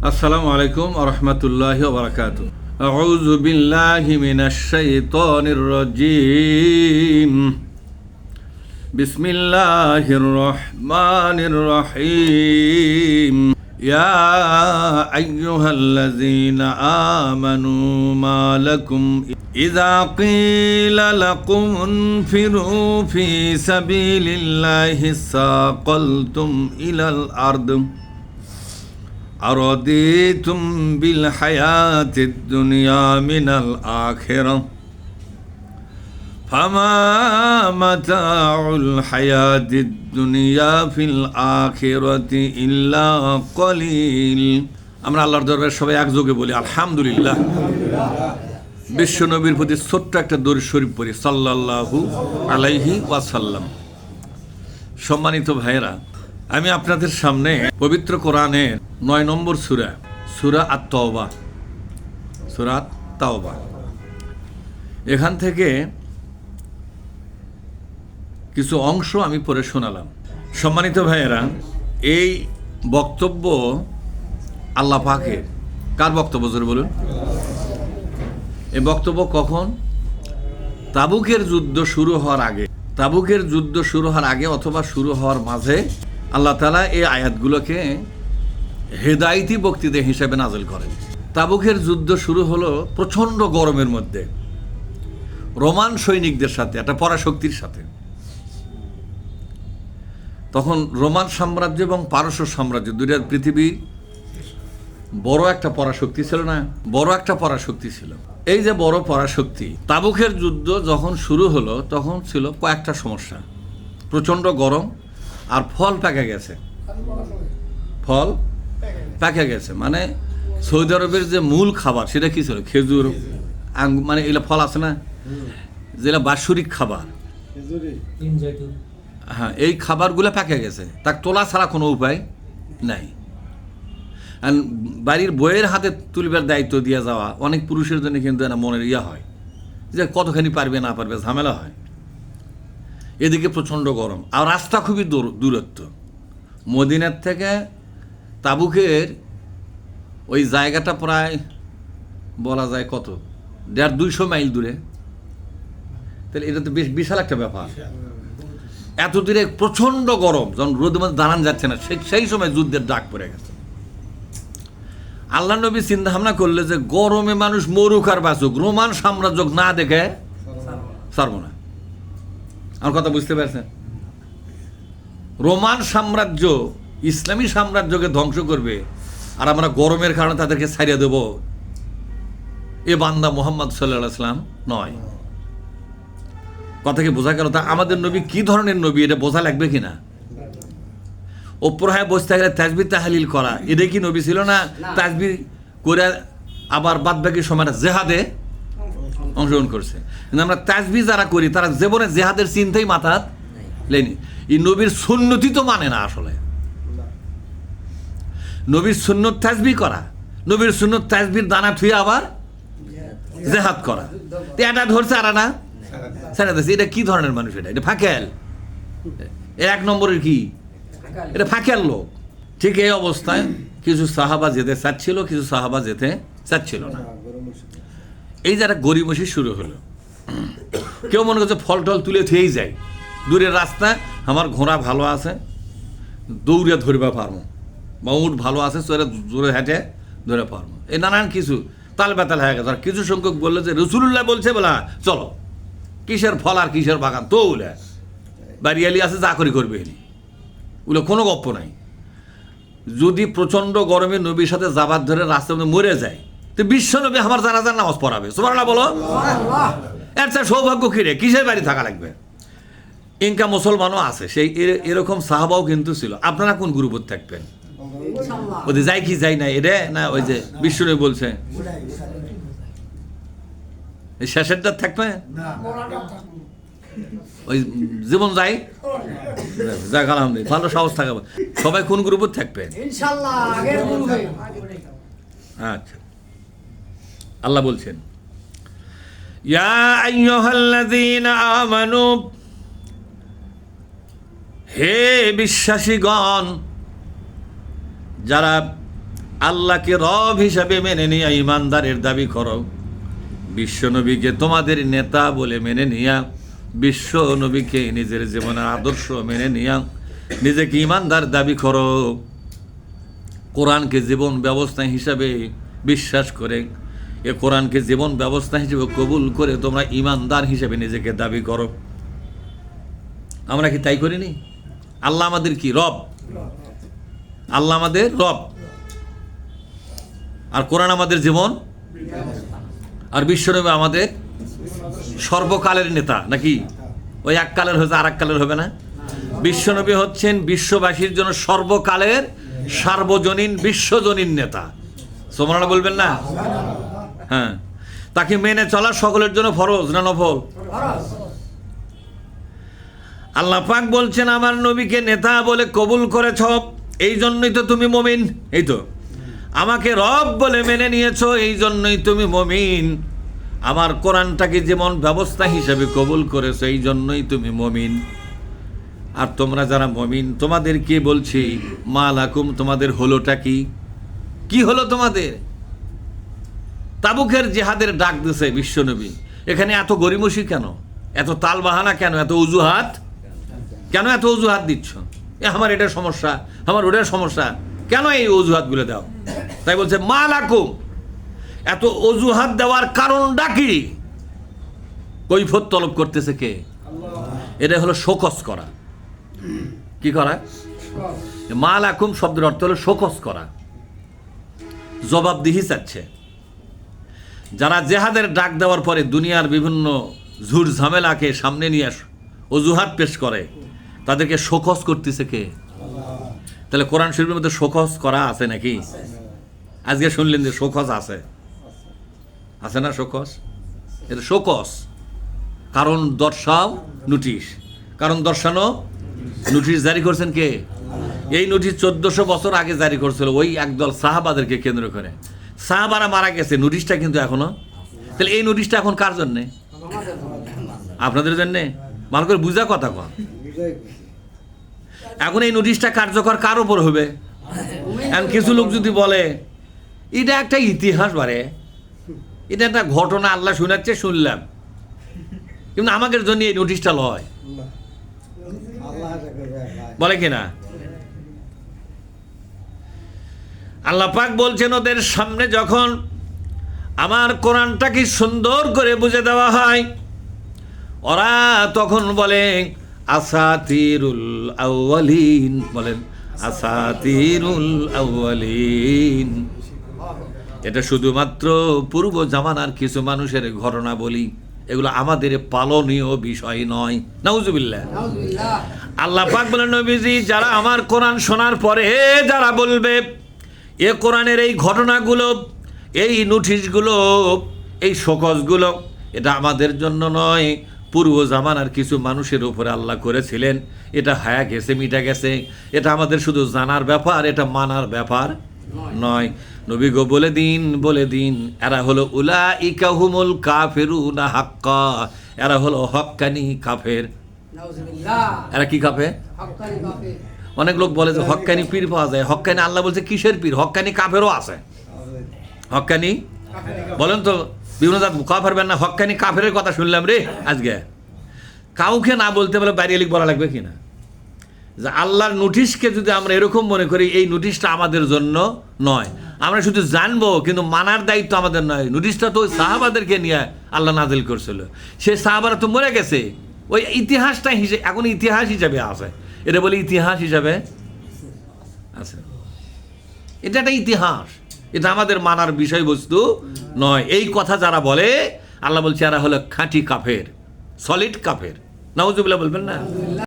আসসালামু আলাইকুম ওয়া রাহমাতুল্লাহি ওয়া বারাকাতুহু। আউযু বিল্লাহি মিনাশ শাইতানির রাজীম। বিসমিল্লাহির রহমানির রহিম। ইয়া আইয়ুহাল্লাযীনা আমানু মা লাকুম ইযা ক্বিলা লাকুম ইনফিরু ফী সাবিলিল্লাহি সাকালতুম ইলাল আরদ أرضيتم بالحياة الدنيا من الآخرة فما متاع الحياة الدنيا في الآخرة إلا قليل। আমরা আল্লাহর দরবারে সবাই একযোগে বলি আলহামদুলিল্লাহ। বিশ্ব নবীর প্রতি ছোট্ট একটা দরুদ শরীফ পড়ি সাল্লাল্লাহু আলাইহি ওয়াসাল্লাম। সম্মানিত ভাইয়েরা, আমি আপনাদের সামনে পবিত্র কোরআনের ৯ নম্বর সূরা, সূরা আত-তাওবা, সূরা আত-তাওবা, এখান থেকে কিছু অংশ আমি পড়ে শোনালাম। সম্মানিত ভাইয়েরা, এই বক্তব্য আল্লাহ পাকের। কার বক্তব্য জোরে বলুন? এই বক্তব্য কখন? তাবুকের যুদ্ধ শুরু হওয়ার আগে, তাবুকের যুদ্ধ শুরু হওয়ার আগে অথবা শুরু হওয়ার মাঝে আল্লাহ তাআলা এই আয়াতগুলোকে হেদায়েতি বক্তৃতা হিসেবে নাযিল করেন। তাবুকের যুদ্ধ শুরু হলো প্রচণ্ড গরমের মধ্যে, রোমান সৈনিকদের সাথে, একটা পরাশক্তির সাথে। তখন রোমান সাম্রাজ্য এবং পারস্য সাম্রাজ্য, দুইটা পৃথিবী বড় একটা পরাশক্তি ছিল না? বড় একটা পরাশক্তি ছিল। এই যে বড় পরাশক্তি, তাবুকের যুদ্ধ যখন শুরু হলো তখন ছিল কয়েকটা সমস্যা। প্রচণ্ড গরম, আর ফল পেকে গেছে। ফল পেকে গেছে মানে সৌদি আরবের যে মূল খাবার সেটা কি ছিল? খেজুর, মানে এগুলো ফল আছে না, যেগুলো বাৎসরিক খাবার, হ্যাঁ, এই খাবারগুলো পেকে গেছে। তাকে তোলা ছাড়া কোনো উপায় নাই। বাড়ির বইয়ের হাতে তুলবার দায়িত্ব দিয়ে যাওয়া অনেক পুরুষের জন্য কিন্তু না মনের ইয়া হয় যে কতখানি পারবে না পারবে, ঝামেলা হয়। এদিকে প্রচণ্ড গরম, আর রাস্তা খুবই দূরত্ব। মদিনার থেকে তাবুকের ওই জায়গাটা প্রায় বলা যায় কত, 150-200 মাইল দূরে। তাহলে এটা তো বেশ বিশাল একটা ব্যাপার। এত দূরে প্রচণ্ড গরম, যখন রোদের মধ্যে দাঁড়ান যাচ্ছে না, সেই সময় যুদ্ধের ডাক পড়ে গেছে। আল্লাহ নবী চিন্তা ভাবনা করলে যে গরমে মানুষ মরুক আর বাঁচুক, রোমান সাম্রাজ্য না দেখে ছাড়বো না। আমার কথা বুঝতে পারছেন? রোমান সাম্রাজ্য ইসলামী সাম্রাজ্যকে ধ্বংস করবে, আর আমরা গরমের কারণে তাদেরকে ছাড়িয়ে দেব, এ বান্দা মুহাম্মদ সাল্লাল্লাহু আলাইহি ওয়াসাল্লাম নয়। কথা কি বোঝা গেল? তা আমাদের নবী কি ধরনের নবী এটা বোঝা লাগবে কিনা? ওপর বসতে গেলে তাসবিহ তাহলিল করা, এটা কি নবী ছিল না? তাসবিহ করে আবার বাদবাকি সময়টা জেহাদে অংশগ্রহণ করছে। কিন্তু আমরা তাসবিহ যারা করি তারা জীবনে জেহাদের চিন্তাই মাথাত লেনি। এই নবীর সুন্নতি তো মানে না আসলে। নবীর সুন্নত তাসবিহ করা, নবীর সুন্নত তাসবিহর দানা থুয়ে আবার জেহাদ করা, এটা ধরছে আর না ছেড়ে দিচ্ছে। এটা কি ধরনের মানুষ? এটা ফাঁকেল। এর এক নম্বরের কি, এটা ফাঁকেল লোক। ঠিক এই অবস্থায় কিছু সাহাবা যেতে চাচ্ছিল, কিছু সাহাবা যেতে চাচ্ছিল না। এই যারা গরিমসি শুরু হলো, কেউ মনে করছে ফল টল তুলে থুয়েই যায়, দূরের রাস্তা, আমার ঘোড়া ভালো আছে দৌড়ে ধরবা পারবো, বা উঠ ভালো আছে জোরে হেঁটে ধরে পারবো, এই নানান কিছু তাল বেতাল হয়ে গেছে। আর কিছু সংখ্যক বললো যে রাসূলুল্লাহ বলছে বলা চলো, কিসের ফল আর কিসের বাগান, তো উলে বাড়িয়ালি আছে যা করি করবে, ওগুলো কোনো গপ্প নাই। যদি প্রচণ্ড গরমে নবীর সাথে জাবাত ধরে রাস্তার মধ্যে মরে যায়, তো বিশ্ব নবী আমার জানাজার নামাজ পড়াবে। সুবহানাল্লাহ বলো। এর চেয়ে সৌভাগ্য কিরে, কিসের বাড়ি থাকা লাগবে? ইনকা মুসলমানও আছে, সেই এরকম সাহাবাও কিন্তু ছিল। আপনারা কোন গ্রুপে থাকবেন? ওদের যাই কি যাই না এটা না, ওই যে বিশ্বনবী বলছে এই শেষেরটা থাকবে, ওই জীবন যাই যাক আলহামদুলিল্লাহ, ভালো সাহস থাকবে। সবাই কোন গ্রুপে থাকবেন? আচ্ছা, আল্লাহ বলছেন ইয়া আইয়ুহাল্লাযীনা আমানু, হে বিশ্বাসীগণ, যারা আল্লাহকে রব হিসাবে মেনে নিয়া ইমানদারের দাবি করো, বিশ্ব নবীকে তোমাদের নেতা বলে মেনে নিয়া, বিশ্ব নবীকে নিজের জীবনের আদর্শ মেনে নিয়া নিজেকে ইমানদার দাবি করো, কোরআনকে জীবন ব্যবস্থা হিসাবে বিশ্বাস করে, এ কোরআনকে জীবন ব্যবস্থা হিসেবে কবুল করে তোমরা ইমানদার হিসেবে নিজেকে দাবি করো। আমরা কি তাই করিনি? আল্লাহ আমাদের কি রব? আল্লাহ আমাদের রব, আর কোরআন আমাদের জীবন, আর বিশ্বনবী আমাদের সর্বকালের নেতা, নাকি ওই এক কালের হয়েছে আর এক কালের হবে না? বিশ্বনবী হচ্ছেন বিশ্ববাসীর জন্য সর্বকালের সার্বজনীন বিশ্বজনীন নেতা। সোমানা বলবেন না? হ্যাঁ, তাকে মেনে চলা সকলের জন্য ফরজ না নফল? আল্লাহ পাক বলছেন আমার নবীকে নেতা বলে কবুল করেছ, এই জন্যই তো তুমি মুমিন। এই তো আমাকে রব বলে মেনে নিয়েছো, এই জন্যই তুমি মুমিন। আমার কোরআনটাকে যেমন ব্যবস্থা হিসেবে কবুল করেছো, এই জন্যই তুমি মুমিন। আর তোমরা যারা মুমিন, তোমাদেরকে বলছি মা লাকুম, তোমাদের হলোটা কি? কি হলো তোমাদের? তাবুকের জিহাদের ডাক দিছে বিশ্বনবী, এখানে এত গরিমসি কেন? এত তালবাহানা কেন? এত অজুহাত কেন? এত অজুহাত দিচ্ছ, আমার এটা সমস্যা, আমার ওটার সমস্যা, কেন এই অজুহাতগুলো দাও? তাই বলছে মা লাকুম, এত অজুহাত দেওয়ার কারণটা কি? কৈফিয়ত তলব করতেছে কে? এটা হলো শোকস করা। কি করা? মা লাকুম শব্দের অর্থ হলো শোকস করা, জবাবদিহি চাচ্ছে। যারা জেহাদের ডাক দেওয়ার পরে দুনিয়ার বিভিন্ন ঝুট ঝামেলাকে সামনে নিয়ে অজুহাত পেশ করে, তাদেরকে শোকস করতেছে কে? তাহলে কোরআন শরীফের মধ্যে শোকস করা আছে নাকি? আজকে শুনলেন যে শোকস আছে, আছে না শোকস? এটা শোকস, কারণ দর্শাও নোটিশ, কারণ দর্শানো নোটিশ জারি করছেন কে? এই নোটিশ 1400 বছর আগে জারি করছিল ওই একদল সাহাবাদেরকে কেন্দ্র করে। সাহাবারা মারা গেছে, নোটিশটা কিন্তু এখনো। তাহলে এই নোটিশটা এখন কার জন্যে? আপনাদের জন্যে? ভালো করে বুঝা কথা কন। এখন এই নোটিশটা কার্যকর কার উপর হবে? এখন কিছু লোক যদি বলে এটা একটা ইতিহাস, বারে এটা একটা ঘটনা আল্লাহ শোনাচ্ছে, শুনলাম, কিন্তু আমাদের জন্য এই নোটিশটা লয়, বলে কিনা? আল্লাহ পাক বলছেন ওদের সামনে যখন আমার কোরআনটাকে সুন্দর করে বুঝে দেওয়া হয়, ওরা তখন বলে আসাতিরুল আউয়ালিন, বলেন আসাতিরুল আউয়ালিন, এটা শুধুমাত্র পূর্ব জামানার কিছু মানুষের ঘটনা বলি, এগুলো আমাদের পালনীয় বিষয় নয়। নাউজুবিল্লাহ। আল্লাহ পাক বলেন নবীজি, যারা আমার কোরআন শোনার পরে যারা বলবে এ কোরআনের এই ঘটনাগুলো, এই নোটিশগুলো, এই শোকসগুলো এটা আমাদের জন্য নয়, পূর্ব জামানার কিছু মানুষের উপরে আল্লাহ করেছিলেন, এটা হায়া গেছে, মিটা গেছে, এটা আমাদের শুধু জানার ব্যাপার, এটা মানার ব্যাপার নয়। নবী গো বলে দিন এরা হলো উলাইকা হুমুল কাফিরুনা হাক্কা, এরা হলো হক্কানি কাফের। এরা কি কাফের? অনেক লোক বলে যে হক্কানি পীর পাওয়া যায়, হক্কানি আল্লাহ বলছে কিসের পীর? হক্কানি কাফেরও আছে। হক্কানি বলেন তো, বিভিন্ন জাত কাফের বেন না, হক্কানি কাফের কথা শুনলাম রে আজকে। কাউকে না বলতে বলে বাইরে লিখ বলা লাগবে কিনা? যে আল্লাহর নোটিশকে যদি আমরা এরকম মনে করি এই নোটিশটা আমাদের জন্য নয়, আমরা শুধু জানবো কিন্তু মানার দায়িত্ব আমাদের নয়। নোটিশটা তো ওই সাহাবাদেরকে নিয়ে আল্লাহ নাজিল করছিল, সেই সাহাবারা তো মরে গেছে, ওই ইতিহাসটা এখন ইতিহাস হিসাবে আছে, এটা বলি ইতিহাস হিসাবে আছে, এটা একটা ইতিহাস, এটা আমাদের মানার বিষয়বস্তু নয়। এই কথা যারা বলে আল্লাহ বলছে এরা হলো খাঁটি কাফের, সলিড কাফের। নাউজুবিল্লাহ বলবেন না?